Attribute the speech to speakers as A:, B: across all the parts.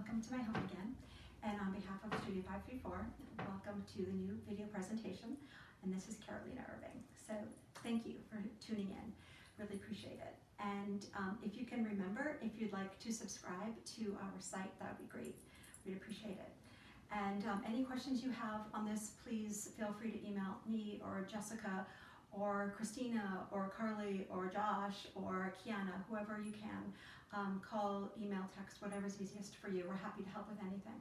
A: welcome to my home again. And on behalf of Studio 534, welcome to the new video presentation. And this is Carolina Irving. So thank you for tuning in. Really appreciate it. And if you can remember, if you'd like to subscribe to our site, that would be great. We'd appreciate it. And any questions you have on this, please feel free to email me or Jessica or Christina or Carly or Josh or Kiana, whoever you can. Call, email, text, whatever's easiest for you. We're happy to help with anything.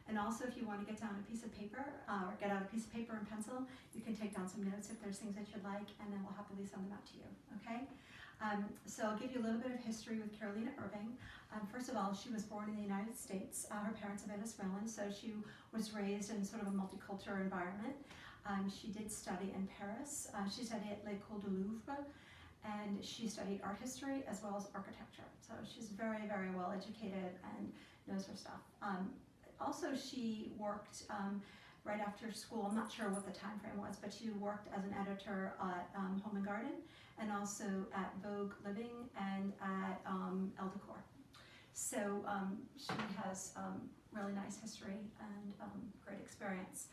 A: And also, if you want to get down a piece of paper or get out a piece of paper and pencil, you can take down some notes if there's things that you'd like, and then we'll happily send them out to you, okay? So I'll give you a little bit of history with Carolina Irving. First of all, she was born in the United States. Her parents are Venezuelan, so she was raised in sort of a multicultural environment. She did study in Paris. She studied at l'École du Louvre, and she studied art history as well as architecture. So she's very, very well educated and knows her stuff. Also, she worked right after school. I'm not sure what the time frame was, but she worked as an editor at Home and Garden, and also at Vogue Living and at Elle Decor. So she has really nice history and great experience.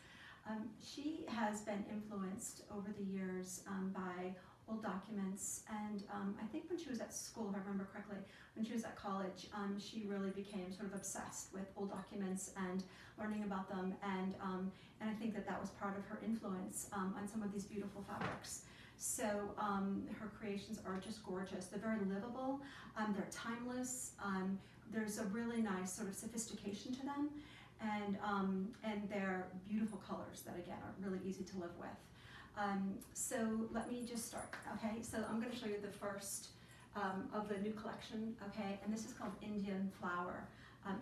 A: She has been influenced over the years by old documents, and I think when she was at school, if I remember correctly, when she was at college, she really became sort of obsessed with old documents and learning about them, and I think that was part of her influence on some of these beautiful fabrics. So her creations are just gorgeous. They're very livable, they're timeless, there's a really nice sort of sophistication to them, and they're beautiful colors that again are really easy to live with. So let me just start, okay? So I'm going to show you the first of the new collection, okay? And this is called Indian Flower.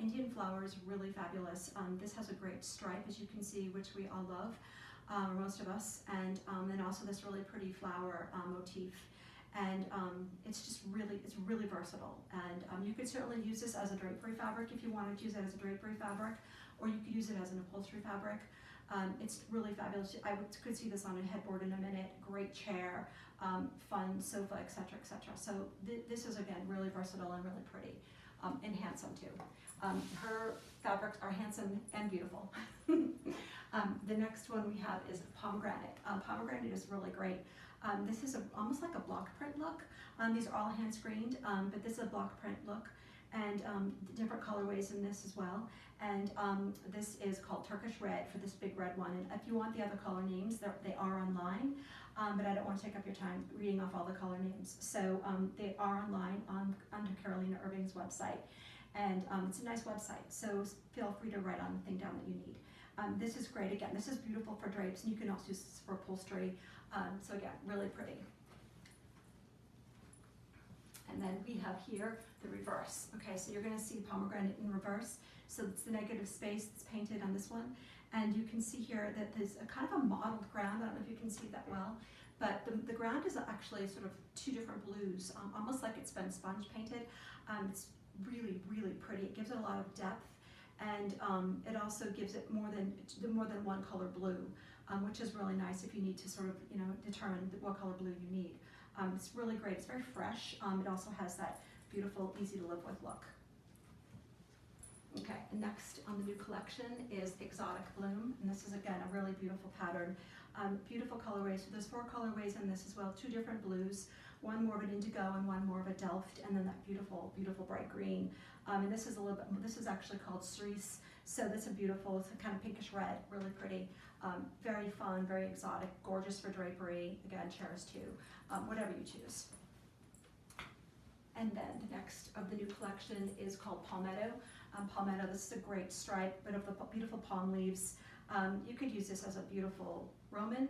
A: Indian Flower is really fabulous. This has a great stripe, as you can see, which we all love, most of us, and also this really pretty flower motif. And it's just really versatile. And you could certainly use this as a drapery fabric if you wanted to use it as a drapery fabric, or you could use it as an upholstery fabric. It's really fabulous. I could see this on a headboard in a minute. Great chair, fun sofa, etc., etc. So this is again really versatile and really pretty, and handsome too. Her fabrics are handsome and beautiful. The next one we have is pomegranate. Pomegranate is really great. This is almost like a block print look. These are all hand screened, but this is a block print look, and different colorways in this as well. And this is called Turkish Red for this big red one. And if you want the other color names, they are online, but I don't want to take up your time reading off all the color names. So they are online under Carolina Irving's website. And it's a nice website, so feel free to write on the thing down that you need. This is great. Again, this is beautiful for drapes, and you can also use this for upholstery. So again, really pretty. And then we have here the reverse. Okay, so you're going to see pomegranate in reverse. So it's the negative space that's painted on this one. And you can see here that there's a kind of a mottled ground. I don't know if you can see that well, but the ground is actually sort of two different blues, almost like it's been sponge painted. It's really, really pretty. It gives it a lot of depth, and it also gives it more than one color blue, which is really nice if you need to sort of, determine what color blue you need. It's really great. It's very fresh. It also has that beautiful, easy to live with look. Okay, and next on the new collection is Exotic Bloom, and this is again a really beautiful pattern. Beautiful colorways. So there's 4 colorways in this as well, 2 different blues, one more of an indigo and one more of a delft, and then that beautiful, beautiful bright green. And this is a little bit. This is actually called cerise. So that's a beautiful. It's a kind of pinkish red, really pretty. Very fun, very exotic, gorgeous for drapery. Again, chairs too. Whatever you choose. And then the next of the new collection is called Palmetto. Palmetto, this is a great stripe, but of the beautiful palm leaves. You could use this as a beautiful Roman,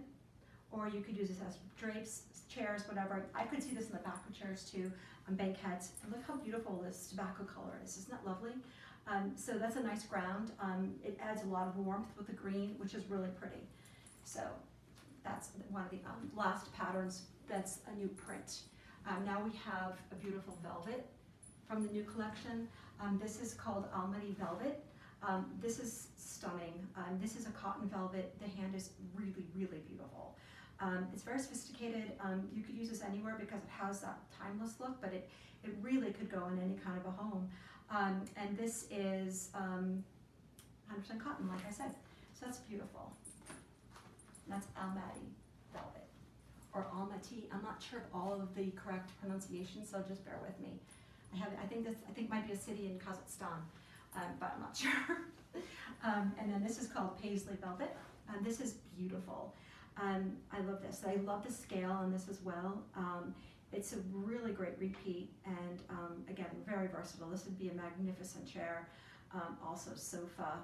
A: or you could use this as drapes, chairs, whatever. I could see this in the back of chairs too, on banquettes. And look how beautiful this tobacco color is. Isn't that lovely? So that's a nice ground. It adds a lot of warmth with the green, which is really pretty. So that's one of the last patterns. That's a new print. Now we have a beautiful velvet from the new collection. This is called Almaty Velvet. This is stunning. This is a cotton velvet. The hand is really, really beautiful. It's very sophisticated. You could use this anywhere because it has that timeless look, but it really could go in any kind of a home. And this is 100% cotton, like I said. So that's beautiful. And that's Almaty velvet, or Almaty. I'm not sure of all of the correct pronunciation, so just bear with me. I think it might be a city in Kazakhstan, but I'm not sure. And then this is called Paisley velvet. This is beautiful. I love this. I love the scale on this as well. It's a really great repeat, and again, very versatile. This would be a magnificent chair, also sofa,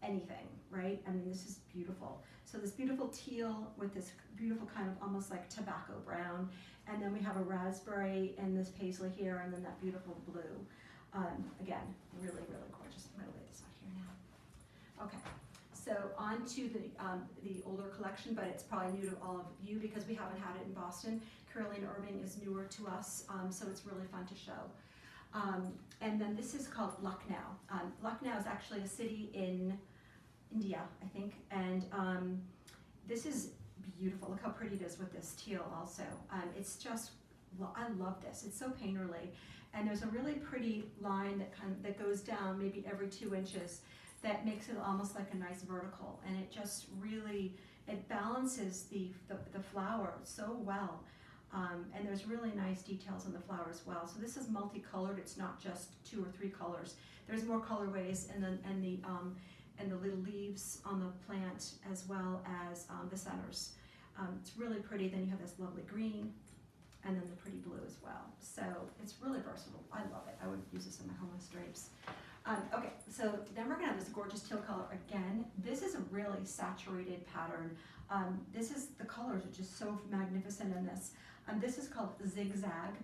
A: anything, right? I mean, this is beautiful. So this beautiful teal with this beautiful kind of almost like tobacco brown, and then we have a raspberry and this paisley here, and then that beautiful blue. Again, really, really gorgeous. I'm gonna lay this out here now. Okay. So on to the older collection, but it's probably new to all of you because we haven't had it in Boston. Carolina Irving is newer to us, so it's really fun to show. And then this is called Lucknow. Lucknow is actually a city in India, I think, and this is beautiful. Look how pretty it is with this teal also. It's just, I love this. It's so painterly, and there's a really pretty line that goes down maybe every 2 inches that makes it almost like a nice vertical, and it just really, it balances the flower so well. And there's really nice details in the flower as well. So this is multicolored. It's not just 2 or 3 colors. There's more colorways and the little leaves on the plant as well as the centers. It's really pretty. Then you have this lovely green, and then the pretty blue as well. So it's really versatile. I love it. I would use this in my homeless drapes. Okay, so then we're gonna have this gorgeous teal color again. This is a really saturated pattern. The colors are just so magnificent in this. This is called Zigzag.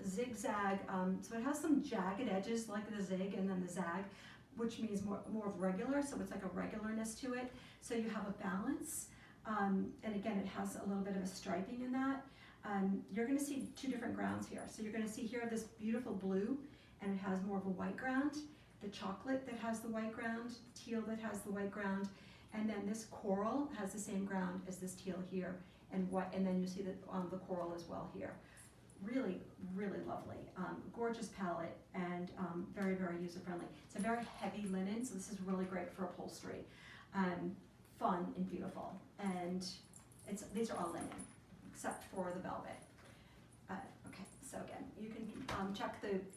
A: Zigzag, so it has some jagged edges like the zig and then the zag, which means more of regular, so it's like a regularness to it. So you have a balance, and again, it has a little bit of a striping in that. You're gonna see 2 different grounds here. So you're gonna see here this beautiful blue, and it has more of a white ground, the chocolate that has the white ground, teal that has the white ground, and then this coral has the same ground as this teal here, and then you see the coral as well here. Really, really lovely. Gorgeous palette, and very, very user-friendly. It's a very heavy linen, so this is really great for upholstery. Fun and beautiful, and these are all linen, except for the velvet. Okay, so again, you can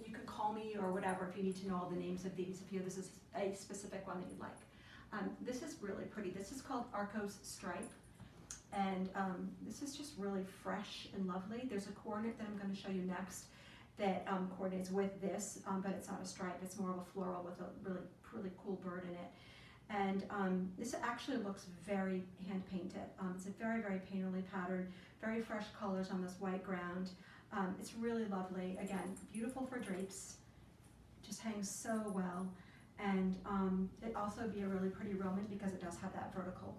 A: you can call me or whatever if you need to know all the names of these, if this is a specific one that you'd like. This is really pretty. This is called Arcos Stripe, and this is just really fresh and lovely. There's a coordinate that I'm going to show you next that coordinates with this, but it's not a stripe. It's more of a floral with a really, really cool bird in it. And this actually looks very hand painted. It's a very, very painterly pattern, very fresh colors on this white ground. It's really lovely. Again, beautiful for drapes. It just hangs so well. And it also be a really pretty Roman because it does have that vertical.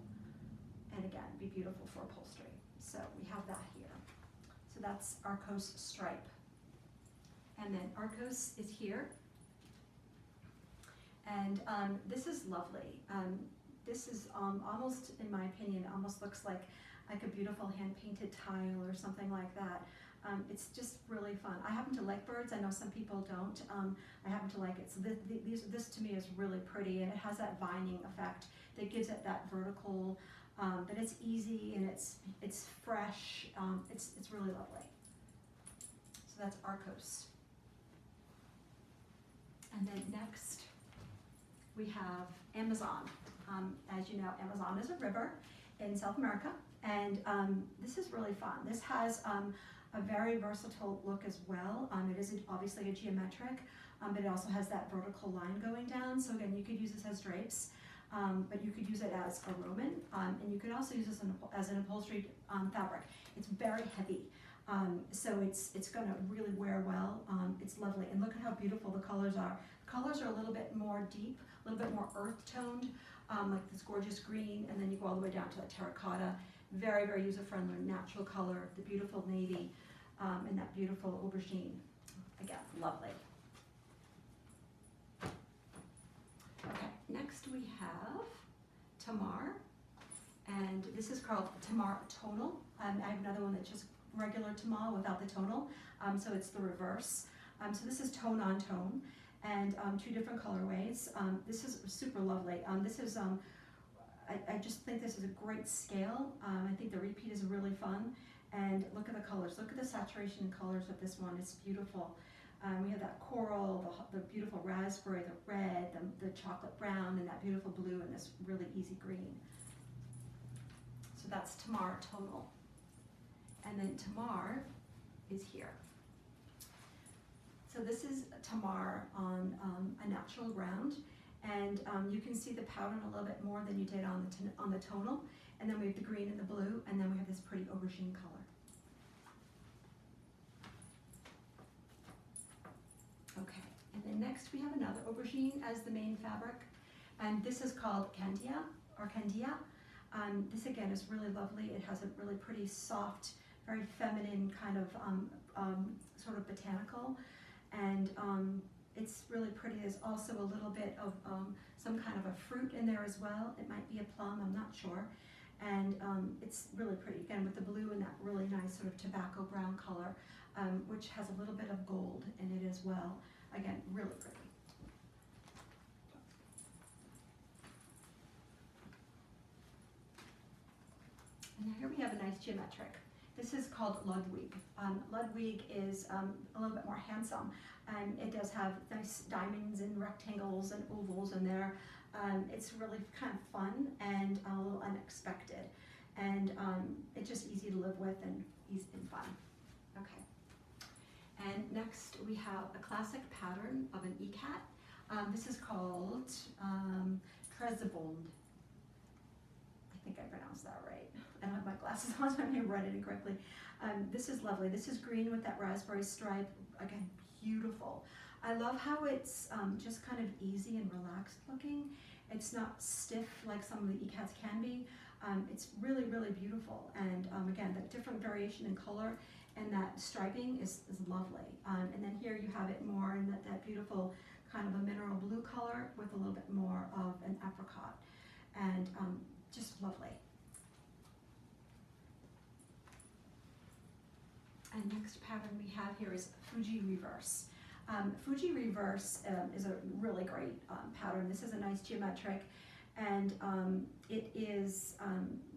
A: And again, be beautiful for upholstery. So we have that here. So that's Arcos Stripe. And then Arcos is here. And this is lovely. This is almost, in my opinion, almost looks like a beautiful hand-painted tile or something like that. It's just really fun. I happen to like birds. I know some people don't. I happen to like it. So this to me is really pretty, and it has that vining effect that gives it that vertical, but it's easy and it's fresh. It's really lovely. So that's Arcos. And then next we have Amazon. As you know, Amazon is a river in South America, and this is really fun. This has a very versatile look as well. It is obviously a geometric, but it also has that vertical line going down. So again, you could use this as drapes, but you could use it as a Roman, and you could also use this as an upholstery fabric. It's very heavy, so it's going to really wear well. It's lovely, and look at how beautiful the colors are. The colors are a little bit more deep, a little bit more earth toned, like this gorgeous green, and then you go all the way down to that terracotta. Very, very user-friendly, natural color, the beautiful navy, and that beautiful aubergine. Again, lovely. Okay, next we have Tamar, and this is called Tamar Tonal. I have another one that's just regular Tamar without the tonal, so it's the reverse. So this is tone on tone, and 2 different colorways. This is super lovely. This is, I just think this is a great scale. I think the repeat is really fun. And look at the colors. Look at the saturation and colors of this one. It's beautiful. We have that coral, the beautiful raspberry, the red, the chocolate brown, and that beautiful blue, and this really easy green. So that's Tamar tonal. And then Tamar is here. So this is Tamar on a natural ground, and you can see the pattern a little bit more than you did on the tonal. And then we have the green and the blue, and then we have this pretty aubergine color. Okay, and then next we have another aubergine as the main fabric, and this is called Candia or Candia. This again is really lovely. It has a really pretty soft, very feminine kind of sort of botanical, and it's really pretty. There's also a little bit of some kind of a fruit in there as well. It might be a plum, I'm not sure. And it's really pretty, again, with the blue and that really nice sort of tobacco brown color, which has a little bit of gold in it as well. Again, really pretty. And here we have a nice geometric. This is called Ludwig. Ludwig is a little bit more handsome, and it does have nice diamonds and rectangles and ovals in there. It's really kind of fun and a little unexpected, and it's just easy to live with and easy and fun. Okay. And next we have a classic pattern of an ikat. This is called Trezebond. I think I pronounced that right. I don't have my glasses on, so I may have read it incorrectly. This is lovely. This is green with that raspberry stripe. Again, beautiful. I love how it's just kind of easy and relaxed looking. It's not stiff like some of the ikats can be. It's really, really beautiful. And again, the different variation in color and that striping is lovely. And then here you have it more in that beautiful kind of a mineral blue color with a little bit more of an apricot. And just lovely. And next pattern we have here is Fuji Reverse. Fuji Reverse is a really great pattern. This is a nice geometric, and it is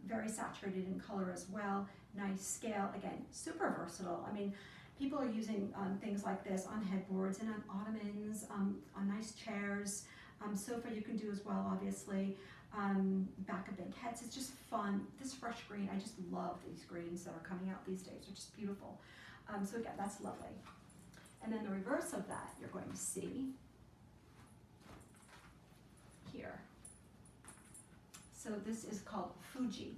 A: very saturated in color as well. Nice scale, again, super versatile. I mean, people are using things like this on headboards and on ottomans, on nice chairs. Sofa you can do as well, obviously. Back of big heads. It's just fun. This fresh green, I just love these greens that are coming out these days. They're just beautiful. So again, that's lovely. And then the reverse of that, you're going to see here. So this is called Fuji.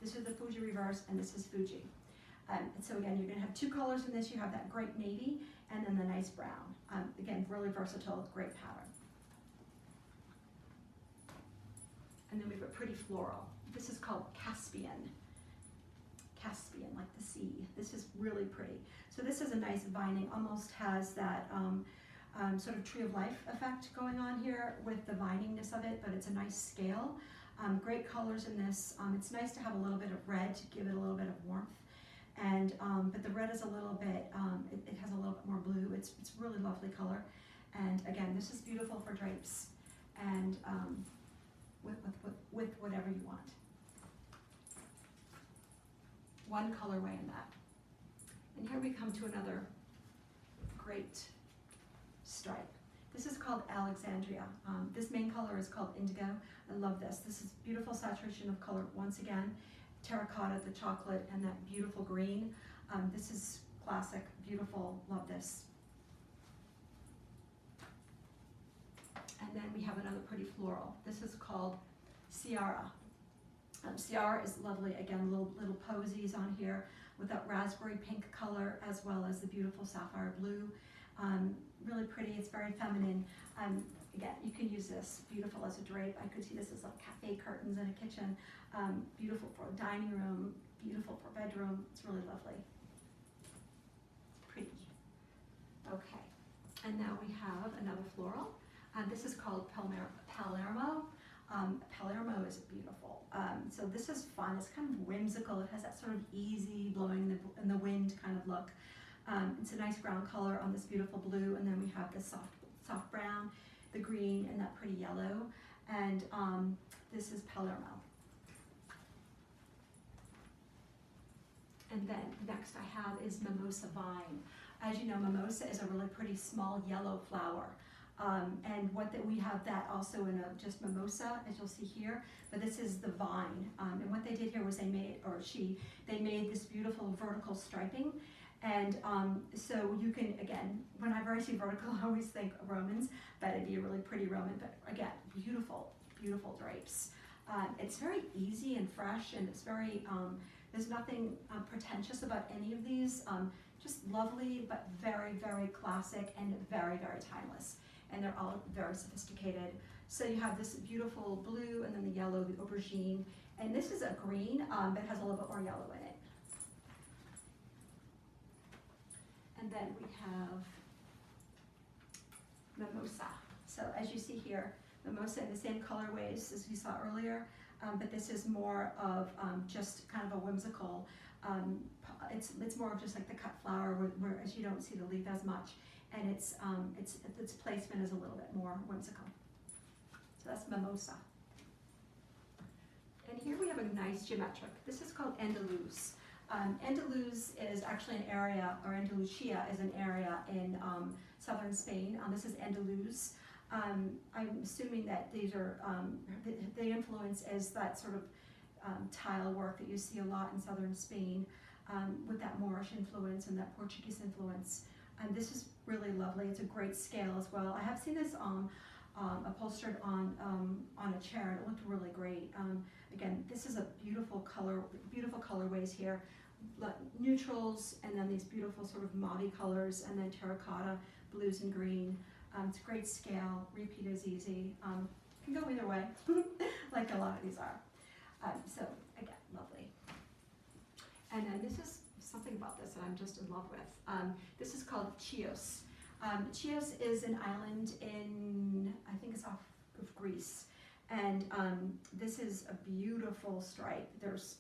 A: This is the Fuji reverse, and this is Fuji. And so again, you're going to have 2 colors in this. You have that great navy, and then the nice brown. Again, really versatile, great pattern. And then we have a pretty floral. This is called Caspian. Caspian, like the sea. This is really pretty. So this is a nice vining, almost has that sort of tree of life effect going on here with the viningness of it, but it's a nice scale. Great colors in this. It's nice to have a little bit of red to give it a little bit of warmth. And but the red is a little bit, it has a little bit more blue. It's really lovely color. And again, this is beautiful for drapes and with whatever you want. One colorway in that. And here we come to another great stripe. This is called Alexandria. This main color is called indigo. I love this. This is beautiful saturation of color once again. Terracotta, the chocolate, and that beautiful green. This is classic, beautiful, love this. And then we have another pretty floral. This is called Ciara. Ciara is lovely, again, little posies on here with that raspberry pink color as well as the beautiful sapphire blue. Really pretty, it's very feminine. Again, you can use this, beautiful as a drape. I could see this as like cafe curtains in a kitchen. Beautiful for a dining room, beautiful for a bedroom. It's really lovely. It's pretty. Okay, and now we have another floral. This is called Palermo. Palermo is beautiful. So this is fun. It's kind of whimsical. It has that sort of easy blowing in the wind kind of look. It's a nice ground color on this beautiful blue, and then we have this soft soft brown, the green, and that pretty yellow. And this is Palermo. And then next I have is mimosa vine. As you know, mimosa is a really pretty small yellow flower. And we have that also in a just mimosa, as you'll see here, but this is the vine. And what they did here was they made this beautiful vertical striping. And so you can, again, whenever I see vertical, I always think Romans, but it'd be a really pretty Roman, but again, beautiful, beautiful drapes. It's very easy and fresh, and it's very, there's nothing pretentious about any of these. Just lovely, but very, very classic and very, very timeless. And they're all very sophisticated. So you have this beautiful blue, and then the yellow, the aubergine, and this is a green, but has a little bit more yellow in it. And then we have mimosa. So as you see here, mimosa in the same colorways as we saw earlier, but this is more of just kind of a whimsical, it's more of just like the cut flower whereas you don't see the leaf as much, and its placement is a little bit more whimsical. So that's mimosa. And here we have a nice geometric. This is called Andaluz. Andaluz is actually an area, or Andalusia is an area in southern Spain. This is Andaluz. I'm assuming that these are, the influence is that sort of tile work that you see a lot in southern Spain, with that Moorish influence and that Portuguese influence. And this is really lovely. It's a great scale as well. I have seen this upholstered on a chair, and it looked really great. Again, this is a beautiful color, beautiful colorways here. Neutrals, and then these beautiful sort of mauve colors, and then terracotta, blues and green. It's a great scale. Repeat is easy. Can go either way, like a lot of these are. So again, lovely. And then this is something about this that I'm just in love with. This is called Chios. Chios is an island in, I think it's off of Greece. And this is a beautiful stripe. There's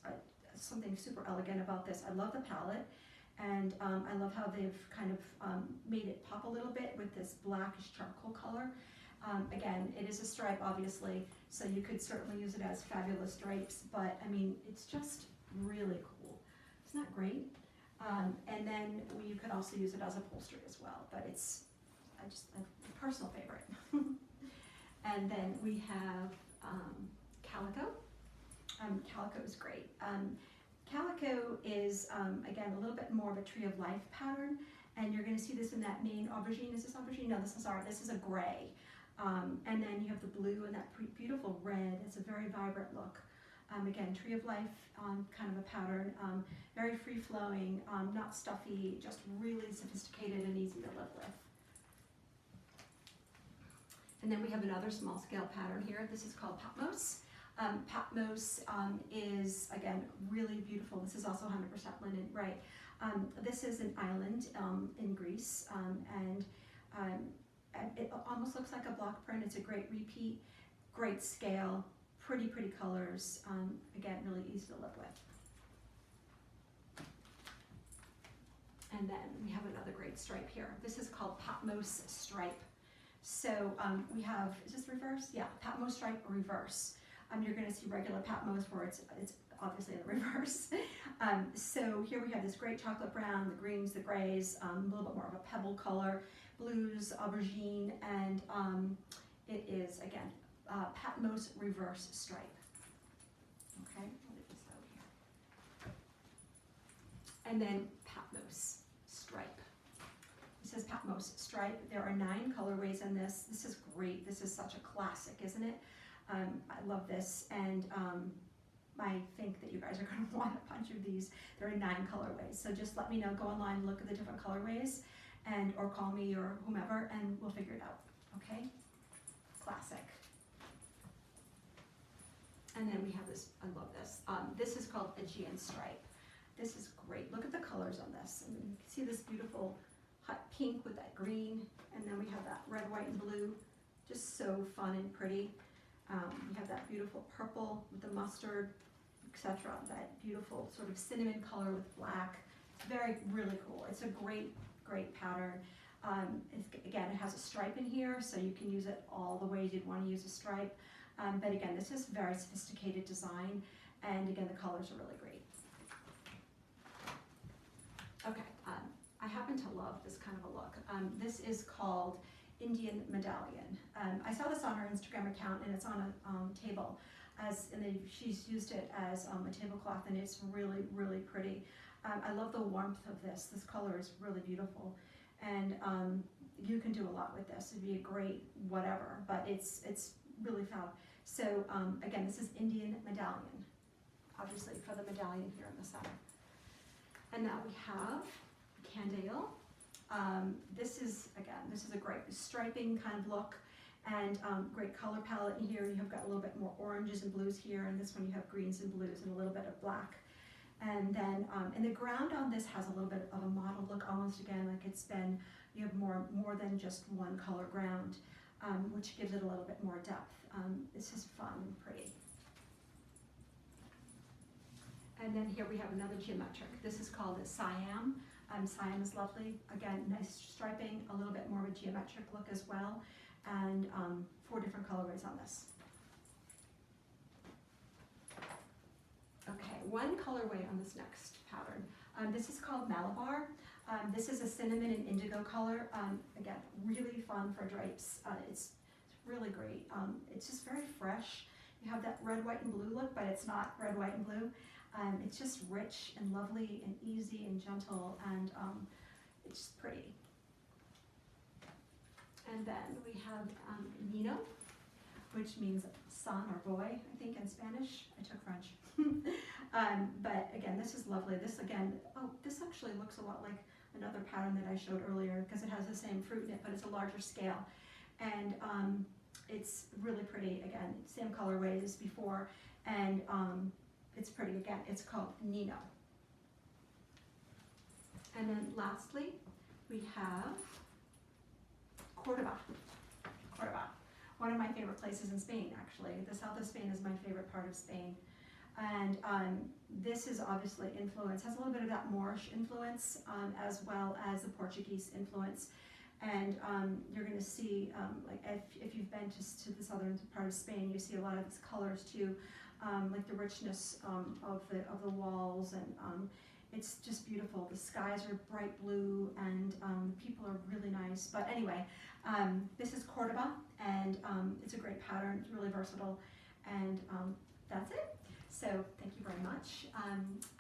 A: something super elegant about this. I love the palette, and I love how they've kind of made it pop a little bit with this blackish charcoal color. Again, it is a stripe, obviously, so you could certainly use it as fabulous drapes, but I mean, it's just really cool. Isn't that great? And then you could also use it as upholstery as well, but it's a personal favorite. And then we have calico. Calico is great. Calico is, again, a little bit more of a tree of life pattern, and you're going to see this in that main aubergine. Is this aubergine? No, this is a gray. And then you have the blue and that beautiful red. It's a very vibrant look. Again, tree of life kind of a pattern, very free-flowing, not stuffy, just really sophisticated and easy to live with. And then we have another small-scale pattern here. This is called Patmos. Patmos is, again, really beautiful. This is also 100% linen, right? This is an island in Greece, and it almost looks like a block print. It's a great repeat, great scale, pretty colors. Again, really easy to live with. And then we have another great stripe here. This is called Patmos stripe. So we have, is this reverse? Yeah, Patmos stripe reverse. You're going to see regular Patmos where it's obviously in the reverse. So here we have this great chocolate brown, the greens, the grays, a little bit more of a pebble color, blues, aubergine, and it is, again, Patmos reverse stripe. Okay, I'll leave this out here. And then Patmos stripe. It says Patmos stripe. There are 9 colorways in this. This is great. This is such a classic, isn't it? I love this, and I think that you guys are going to want a bunch of these. There are 9 colorways, so just let me know. Go online and look at the different colorways, and or call me or whomever, and we'll figure it out. Okay? Classic. And then we have this. I love this. This is called Aegean stripe. This is great. Look at the colors on this. I mean, you can see this beautiful hot pink with that green, and then we have that red, white, and blue. Just so fun and pretty. We have that beautiful purple with the mustard, etc. That beautiful sort of cinnamon color with black. It's really cool. It's a great pattern. Again, it has a stripe in here, so you can use it all the ways you'd want to use a stripe. But again, this is very sophisticated design, and again, the colors are really great. Okay, I happen to love this kind of a look. This is called Indian Medallion. I saw this on her Instagram account, and it's on a table, she's used it as a tablecloth, and it's really, really pretty. I love the warmth of this. This color is really beautiful, and you can do a lot with this. It'd be a great whatever, but it's really fab. So again, this is Indian Medallion, obviously for the medallion here in the center. And now we have Candale. This is a great striping kind of look, and great color palette in here. You have got a little bit more oranges and blues here, and this one you have greens and blues and a little bit of black. And then, and the ground on this has a little bit of a mottled look, almost again like it's been, you have more than just one color ground, which gives it a little bit more depth. This is fun and pretty. And then here we have another geometric. This is called a Siam. Siam is lovely. Again, nice striping, a little bit more of a geometric look as well, and 4 different colorways on this. Okay, one colorway on this next pattern. This is called Malabar. This is a cinnamon and indigo color. Again, really fun for drapes. It's really great. It's just very fresh. You have that red, white, and blue look, but it's not red, white, and blue. It's just rich and lovely and easy and gentle, and it's just pretty. And then we have Nino, which means son or boy, I think, in Spanish. I took French. But again, this is lovely. This again, this actually looks a lot like another pattern that I showed earlier, because it has the same fruit in it, but it's a larger scale. And it's really pretty. Again, same colorway as before, and it's pretty. Again, it's called Nino. And then lastly, we have Cordoba. Cordoba, one of my favorite places in Spain, actually. The south of Spain is my favorite part of Spain. And this is obviously has a little bit of that Moorish influence, as well as the Portuguese influence. And you're going to see, like if you've been to the southern part of Spain, you see a lot of these colors too, like the richness of the walls, and it's just beautiful. The skies are bright blue, and people are really nice. But anyway, this is Cordoba, and it's a great pattern. It's really versatile, and that's it. So thank you very much.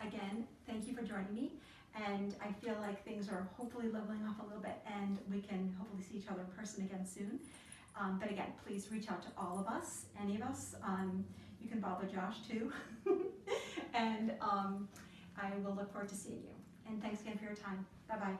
A: Again, thank you for joining me, and I feel like things are hopefully leveling off a little bit, and we can hopefully see each other in person again soon. But again, please reach out to all of us, any of us. You can bother Josh too. And I will look forward to seeing you. And thanks again for your time. Bye-bye.